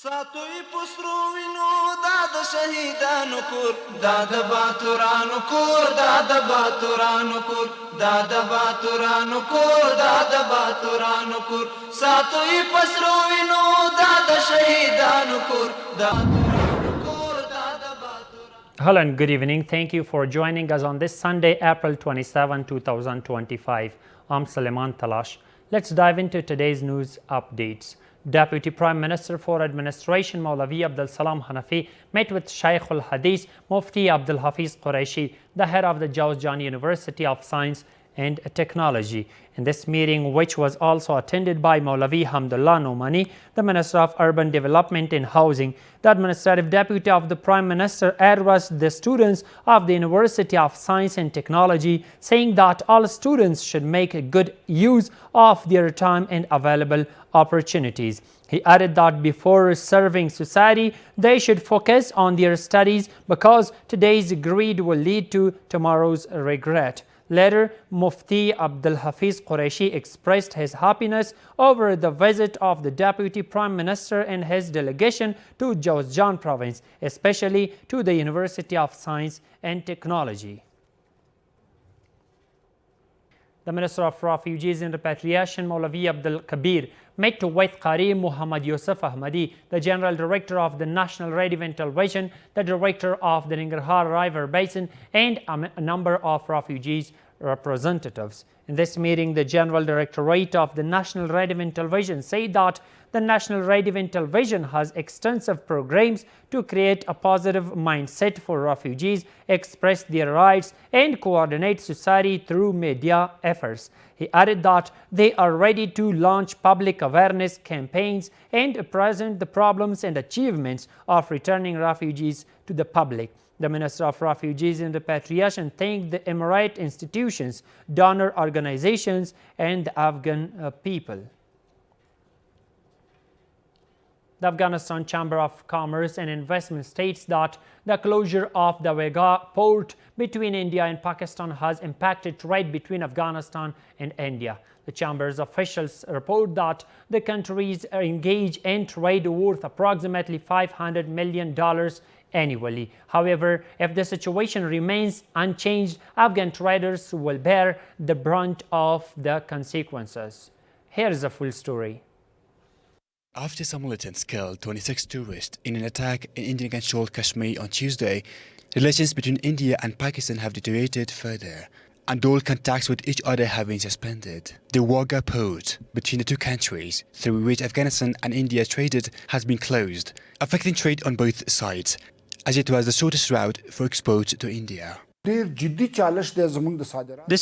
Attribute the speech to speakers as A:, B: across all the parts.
A: ساتوی پسرو وینو دا د شهیدانو کور دا د باتورانو کور دا د باتورانو کور دا د باتورانو کور دا د باتورانو کور ساتوی پسرو وینو دا د شهیدانو کور دا
B: Hello and good evening. Thank you for joining us on this Sunday, April 27, 2025. I'm Suleiman Talash. Let's dive into today's news updates. Deputy Prime Minister for Administration Maulavi Abdul Salam Hanafi met with Shaykh al-Hadith Mufti Abdul Hafiz Qureshi, the head of the Jawzjan University of Science and Technology. In this meeting, which was also attended by Maulavi Hamdullah Nomani, the Minister of Urban Development and Housing, the Administrative Deputy of the Prime Minister addressed the students of the University of Science and Technology, saying that all students should make a good use of their time and available opportunities. He added that before serving society, they should focus on their studies because today's greed will lead to tomorrow's regret. Later, Mufti Abdul Hafiz Qureshi expressed his happiness over the visit of the Deputy Prime Minister and his delegation to Jawzjan province, especially to the University of Science and Technology. The Minister of Refugees and Repatriation, Maulavi Abdul Kabir, met with Qari Muhammad Yusuf Ahmadi, the General Director of the National Radio and Television, the Director of the Nangarhar River Basin, and a number of refugees representatives. In this meeting, the General Directorate of the National Radio and Television said that the National Radio and Television has extensive programs to create a positive mindset for refugees, express their rights, and coordinate society through media efforts. He added that they are ready to launch public awareness campaigns and present the problems and achievements of returning refugees to the public. The Minister of Refugees and Repatriation thanked the Emirate institutions, donor organizations, and the Afghan people. The Afghanistan Chamber of Commerce and Investment states that the closure of the Wagah port between India and Pakistan has impacted trade between Afghanistan and India. The Chamber's officials report that the countries engage in trade worth approximately $500 million annually. However, if the situation remains unchanged, Afghan traders will bear the brunt of the consequences. Here is the full story.
C: After some militants killed 26 tourists in an attack in Indian-controlled Kashmir on Tuesday, relations between India and Pakistan have deteriorated further, and all contacts with each other have been suspended. The Wagah port between the two countries, through which Afghanistan and India traded, has been closed, affecting trade on both sides, as it was the shortest route for export to India.
D: This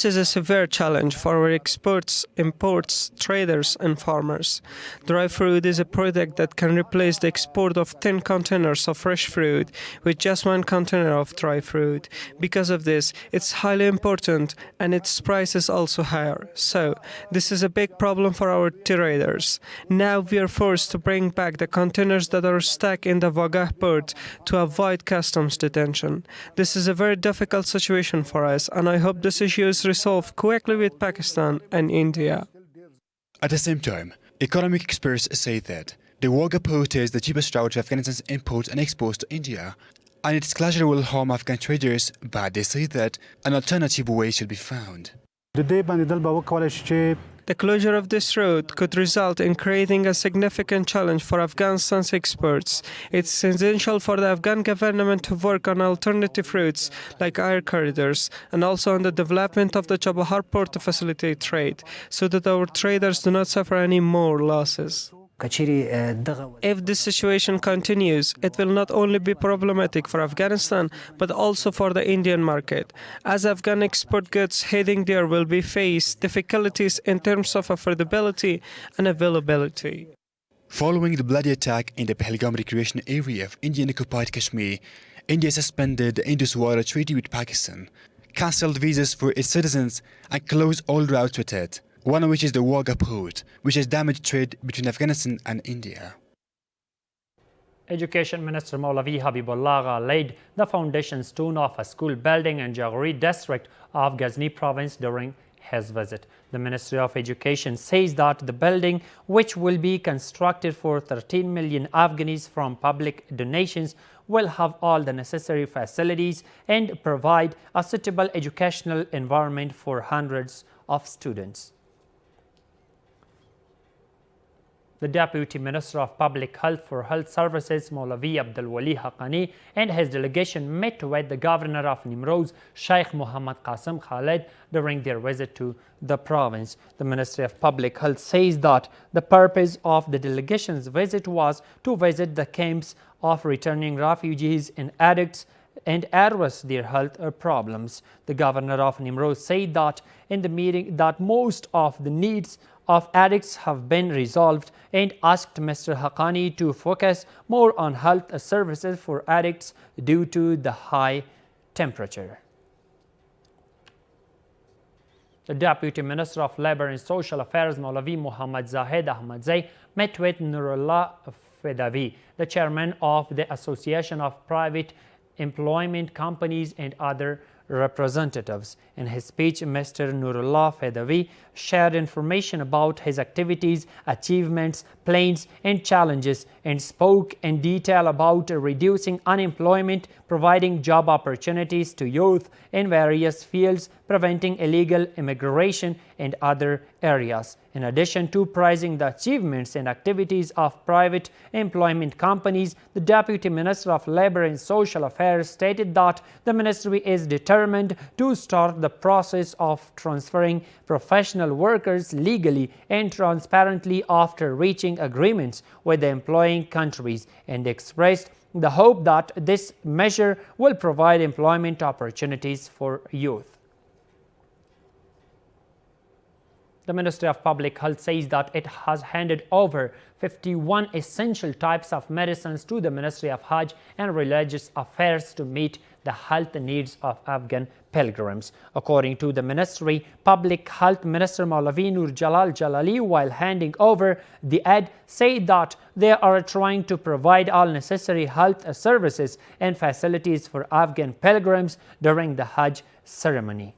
D: is a severe challenge for our exports, imports, traders and farmers. Dry fruit is a product that can replace the export of 10 containers of fresh fruit with just 1 container of dry fruit. Because of this, it's highly important and its price is also higher. So, this is a big problem for our traders. Now we are forced to bring back the containers that are stuck in the Wagah port to avoid customs detention. This is a very difficult situation for us, and I hope this issue is resolved quickly with Pakistan and India.
C: At the same time, economic experts say that the Wagah port is the cheapest route to Afghanistan's imports and exports to India, and its closure will harm Afghan traders, but they say that an alternative way should be found.
D: The closure of this road could result in creating a significant challenge for Afghanistan's exports. It's essential for the Afghan government to work on alternative routes like air corridors and also on the development of the Chabahar port to facilitate trade, so that our traders do not suffer any more losses. If this situation continues, it will not only be problematic for Afghanistan, but also for the Indian market, as Afghan export goods heading there will be face difficulties in terms of affordability and availability.
C: Following the bloody attack in the Pahalgam recreation area of Indian-occupied Kashmir, India suspended the Indus-Water Treaty with Pakistan, cancelled visas for its citizens, and closed all routes with it, one of which is the Wagah port, which has damaged trade between Afghanistan and India.
B: Education Minister Maulavi Habibullah laid the foundation stone of a school building in Jaghori district of Ghazni province during his visit. The Ministry of Education says that the building, which will be constructed for 13 million Afghans from public donations, will have all the necessary facilities and provide a suitable educational environment for hundreds of students. The Deputy Minister of Public Health for Health Services, Maulavi Abdul Wali Haqqani, and his delegation met with the Governor of Nimroz, Sheikh Muhammad Qasim Khalid, during their visit to the province. The Ministry of Public Health says that the purpose of the delegation's visit was to visit the camps of returning refugees and addicts and address their health problems. The Governor of Nimroz said that in the meeting that most of the needs of addicts have been resolved and asked Mr. Haqqani to focus more on health services for addicts due to the high temperature. The Deputy Minister of Labour and Social Affairs, Maulavi Muhammad Zahid Ahmadzai, met with Nurullah Fedavi, the chairman of the Association of Private Employment Companies, and other representatives. In his speech, Mr. Nurullah Fedavi shared information about his activities, achievements, plans and challenges, and spoke in detail about reducing unemployment, providing job opportunities to youth in various fields, preventing illegal immigration and other areas. In addition to praising the achievements and activities of private employment companies, the Deputy Minister of Labour and Social Affairs stated that the ministry is determined to start the process of transferring professional workers legally and transparently after reaching agreements with the employing countries, and expressed the hope that this measure will provide employment opportunities for youth. The Ministry of Public Health says that it has handed over 51 essential types of medicines to the Ministry of Hajj and Religious Affairs to meet the health needs of Afghan pilgrims. According to the ministry, Public Health Minister Maulavi Nur Jalal Jalali, while handing over the aid, said that they are trying to provide all necessary health services and facilities for Afghan pilgrims during the Hajj ceremony.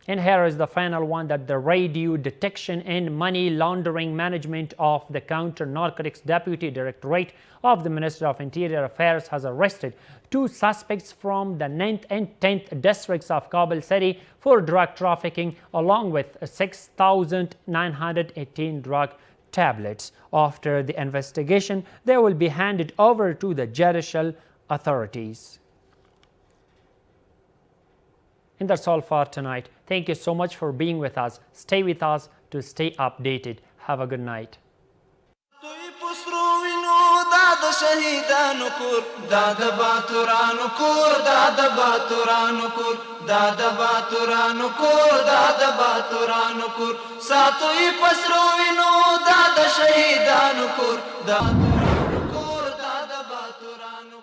B: And here is the final one, that the Radio Detection and Money Laundering Management of the Counter Narcotics Deputy Directorate of the Ministry of Interior Affairs has arrested 2 suspects from the 9th and 10th districts of Kabul city for drug trafficking, along with 6,918 drug tablets. After the investigation, they will be handed over to the judicial authorities. And that's all for tonight. Thank you so much for being with us. Stay with us to stay updated. Have a good night.